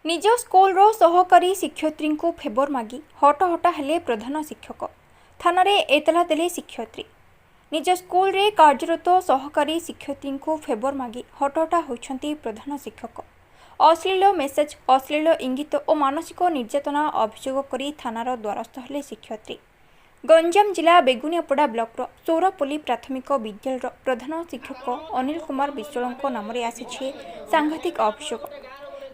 निज स्कूल सहकारी शिक्षयित्री को फेवर मागी हटहटा हेले प्रधान शिक्षक थाना एतला देले शिक्षयित्री। निज स्कूल रे कार्यरत सहकारी शिक्षयित्री को फेवर मागी हटहटा होती प्रधान शिक्षक। अश्लील मेसेज, अश्लील इंगित और मानसिक निर्यातना अभियोग कर थानार द्वारस्थ हेले शिक्षयित्री। गंजाम जिला बेगुनियापड़ा ब्लॉक सौरपल्ली प्राथमिक विद्यालय प्रधान शिक्षक अनिल कुमार विश्वाल नाम आसी सांघातिक अभियोग।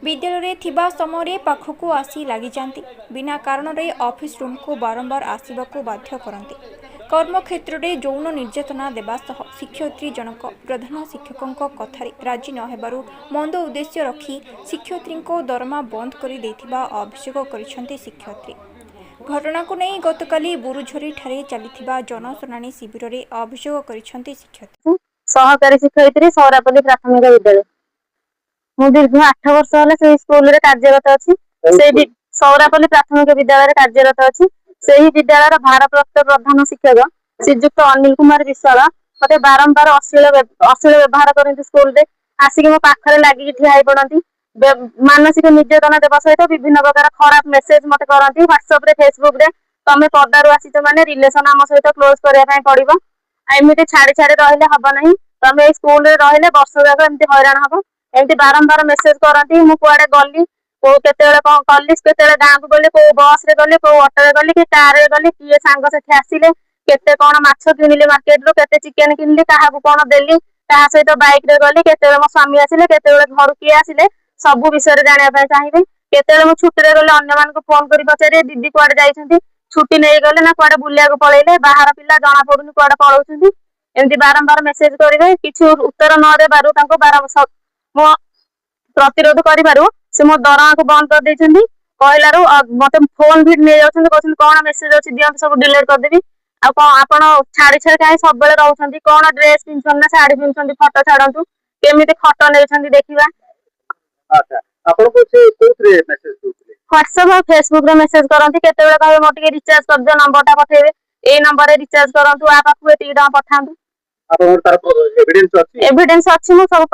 विद्यालय थिबा समय पाखक आसी लगी जाती बिना कारण रे ऑफिस रूम को बारंबार आसवाक बाध्य करती। कर्मक्षेत्र में यौन निर्यातना देवा सह शिक्षयित्री जनक प्रधान शिक्षकों कथार राजी न हेबारु मंद उद्देश्य रखी शिक्षयित्री दरमा बंद कर अभियोग कर शिक्षयित्री। घटना को नहीं गतकाली बुरुझरी ठारे चली जनशुणाणी शिविर में अभियोग कर शिक्षयित्री। सहकारी शिक्षयित्री सौरापल्ली प्राथमिक विद्यालय मु दीर्घ 8 वर्ष हेले से स्कूल रे कार्यरत अछि। से सौरापल्ली प्राथमिक विद्यालय रे कार्यरत अछि। सेही विद्यालय भारप्राप्त प्रधान शिक्षक श्रीजुक्त अनिल कुमार विश्वाल मते बारंबार अश्लील व्यवहार करते। स्कूल रे आसिक मो पाखरे लागी ठिया पड़ती। मानसिक निर्यातना देवा सहित विभिन्न प्रकार खराब मेसेज मते करती। व्हाट्सएप रे फेसबुक रे तमे पदारु आसीच माने रिलेशन आम सहित क्लोज करने पड़ो। एमती छाड़ी छाड़ी रहिले हब नहीं। तमे स्कूल रे रहिले वर्ष जाक एमती हैरान हब। एमती बारंबार मेसेज करती। मु कुआडे गली केते कौन कली केते गाँव को गली को बस रे गली को ऑटो रे गली कि कार रे गली किए सांग से आसिले केते कौन माछ किनिले मार्केट रो केते चिकेन किनिले काहा कौन देली ता सहित बाइक रे गली केते मो स्वामी आसिले केते घर किए आसिले सब विषय जानिया चाहिए। केते मु छुट्टी रे गले अन्य मान को फोन करी पचारे दीदी कुआडे जाइछंती छुट्टी नहीं गले ना कुआडे बुलिया को पळेले बाहर पिला जना पडुनी कुआडे पळौछंती। एमती बारंबार मेसेज करिवे किछु उत्तर न देबारु तांको मो प्रतिरोध करिबारु से मो दरमा को बंद कर देछंती। कहलारु मते फोन भी नै जाउछंती कहछंती कोन मेसेज अछि दियंत सब डिलीट कर देबी। आ कोन आपण छाड़ी छाड़ी काहे सब बेले रहउछंती कोन ड्रेस पिनछन ना साड़ी पिनछंती फोटो छाडंतु केमिति फोटो नेछंती देखिबा। अच्छा आपण को से कोथरे मेसेज दोथले व्हाट्सएप और फेसबुक रे मेसेज करंती। केते बेले कहबे मोटिके रिचार्ज कर दियो नंबर टा पठेबे ए नंबर रे रिचार्ज करंतु आ पाखु एति डा पठांतु। आपण तार एविडेंस अछि मु सब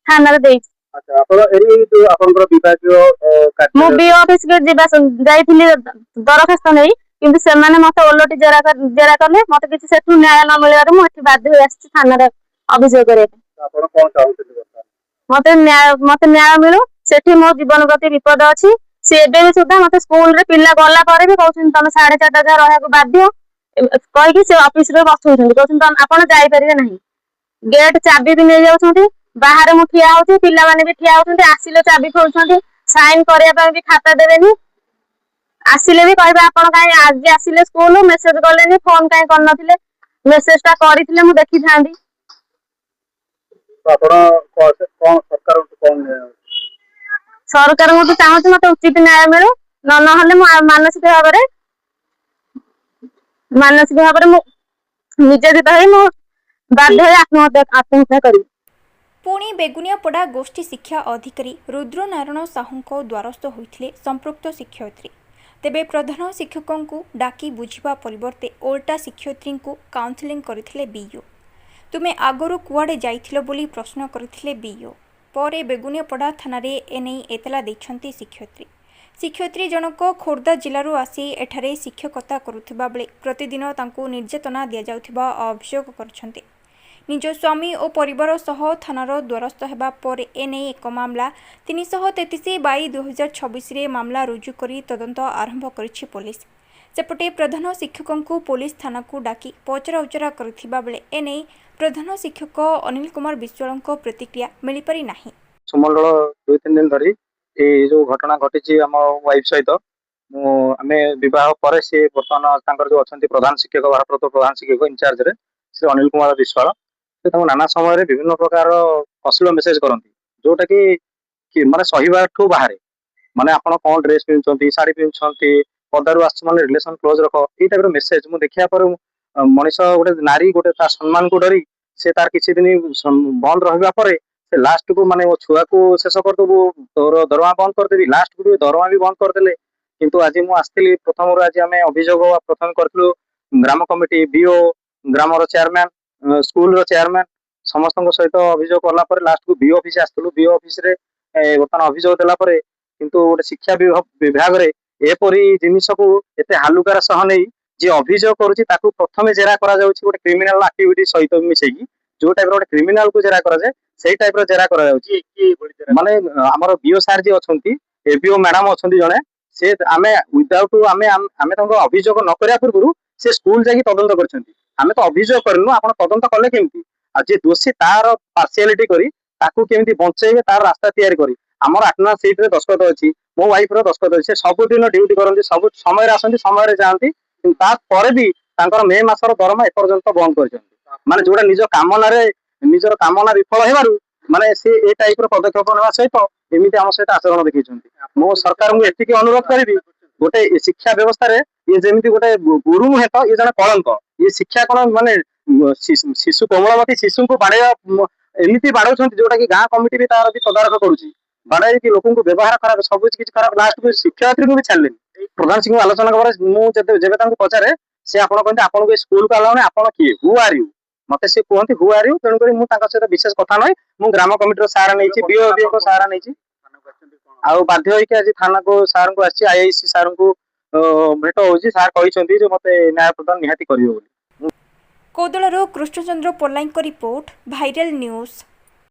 थाना रे देई। अच्छा आपण एरी जो आपनकर विभागीय कार्य मु बी ऑफिस के जिबा जाइथिली दरखास्त नै किंतु से माने मते ओलोटी जेरा करले मते किछि सेठु न्याय न मिलिबार मु एठी बाध्य होई आछि थाना रे अभियोग करे। आपण कोन चाहुते मते न्याय मिलु सेठी मो जीवन प्रति विपद अछि। से एबे भी सुद्धा मते स्कूल रे पिल्ला गला परे भी कहउछन तमे 4:30 जा रहया को बाध्य कहि कि से ऑफिस रे बसउछन कहउछन त आपण जाई परिबे नाही। गेट चाबी भी नै जाउछंती बाहर मु ठिया होती पिल्ला माने भी ठिया होती आसिले चाबी खोलछंती साइन करिया पय भी खाता देबेनी। आसिले भी कहबे आपण काई आज आसिले स्कूल मेसेज करलेनी फोन काई कर नथिले मेसेज टा करिथिले मु देखि थांदी। आपण कोन सरकार मु तो चाहत मते उचित न्याय मिलु न हले मु मानसिक भाबरे मु निर्यातित होई मु बाध्य होई आत्महत्या करी। पुणी बेगुनियापड़ा गोष्ठी शिक्षा अधिकारी रुद्रनारायण साहू द्वारस्थ होते संपृक्त शिक्षयित्री। तेबे प्रधान शिक्षकों को डाकी बुझा परिवर्ते ओल्टा शिक्षयित्री को काउंसलिंग करथिले बीओ। तुमे आगरू कुआडे जाइथिलो बोली प्रश्न करथिले बीओ। परे बेगुनियापड़ा थाना रे एने एतला दैछंती शिक्षयित्री। शिक्षयित्री जनक खोर्धा जिलू आसी एठारे शिक्षकता करुथिबा बेले प्रतिदिन तांको निर्यातना दिया जाउथिबा अभियोग करछंती। निज स्वामी और परिवार सह थानार द्वारस्थ होगा पर एने एक मामला 333/2026 रे मामला रुजु करी तदंत आरंभ करिछि पुलिस। सेपटे प्रधान शिक्षकों को पुलिस थाना को डाकी पचरा उचरा करथिबा बेले एने प्रधान शिक्षक अनिल कुमार विश्वाल प्रतिक्रिया मिल पारि नाही। सुमंडल 2-3 दिन धरी ए जो घटना घटिछि हम वाइफ सहित आमे विवाह पर से वर्तमान तांकर जो अछंती प्रधान शिक्षक भारप्राप्त प्रधान शिक्षक इंचार्ज रे श्री अनिल कुमार विश्वाल से नाना समय विभिन्न प्रकार अश्लील मेसेज करती जोटा कि माने सहीबा ठू बाहर माने आपण कौन ड्रेस पिंचंती साड़ी पिंचंती पदारु आस माने रिलेशन क्लोज रख ई टाइप रो मेसेज मु देखिया पर मनीष गोटे नारी गोटे ता सम्मान को डरी से तार किछि दिन बंद रहबा परे से लास्ट को माने वो छुआ को शेष कर दबो तोर दरमा बंद कर देबी लास्ट को दरमा भी बंद कर देले। किंतु आज मु आस्थिली प्रथम रो आज हमें अभियोग प्रथम करथलु ग्राम कमिटी बीओ ग्राम रो चेयरमैन स्कूल रो चेयरमैन समस्त सहित अभियोग कला लास्ट को बीओ ऑफिस आसलु बीओ ऑफिस रे बर्तमान अभियोग देला परे किंतु गोटे शिक्षा विभाग एपरी जिनिस को एते हालुकार सह नहीं जे अभियोग करुच्ची ताकू प्रथमे जेरा करा जाउची गोटे क्रिमिनल एक्टिविटी सहित मिसेकी जो टाइप गोटे क्रिमिनल को जेरा करा जाए सेई टाइप रो जेरा करा जाउची माने हमर बीओ सार जी अछंती एबीओ मैडम अछंती जणे से आमे विदाउट आमे आमे तंको अभियोग न करिया पूर्व से स्कूल जाकी तदंत करछंती आमे तो अभियोग करनु आपण तदंत कले केमती आ जे दोषी तार पार्शियलिटी करी ताकू केमती बंचेइबे तार रास्ता तैयारी करी हमर अटेंडेंस सीट रे दस्खत अछि मो वाइफ रो दस्खत अछि से सब दिन ड्यूटी करନ୍ତି सब समय रे आसନ୍ତି समय रे जाआंती ता परे भी तांकर मे मासर दरमा एपर्यंत बंद करछंती माने जोडा निज कामना रे निजर कामना विफल हेबारु माने से ए टाइप रो पदक्षेप नेवा सहित एमिति हम सहित आचरण देखैछंती मो सरकार मु एतिके अनुरोध करिबी गोटे शिक्षा व्यवस्था रे ये जेमिति गोटे गुरु नुहे तो ये जने कलंक ये शिक्षा कोन माने शिशु कोमलमती शिशु को बाड़ेया एमिति बाड़ौछंती जोटा कि गाँ कमिटी भी तार भी तदारख करूची बाड़ाई कि लोकन को व्यवहार खराब सब किछि खराब लास्ट को शिक्षयित्री को भी छाड़लेनी प्रधान सिंह आलोचना करे मु जेबे तांको पचारे से आपण कहते आपण को स्कूल को आलाउने आपण किए हु आर यू मते से कहते हु आर यू तेणु करी मु तांका सहित विशेष कथा नै मु ग्राम कमिटी रो सहारा नैछि बीओ को सहारा नैछि आ बाध्य होई कि आज थाना को सार को आछि आईआईसी सार को भेट होछि सार कहिसंती जे मते न्याय प्रदान निहाती करियो बोली कोदळारो कृष्णचंद्र पोल्लाईଙ୍କ रिपोर्ट भाइरल न्यूज।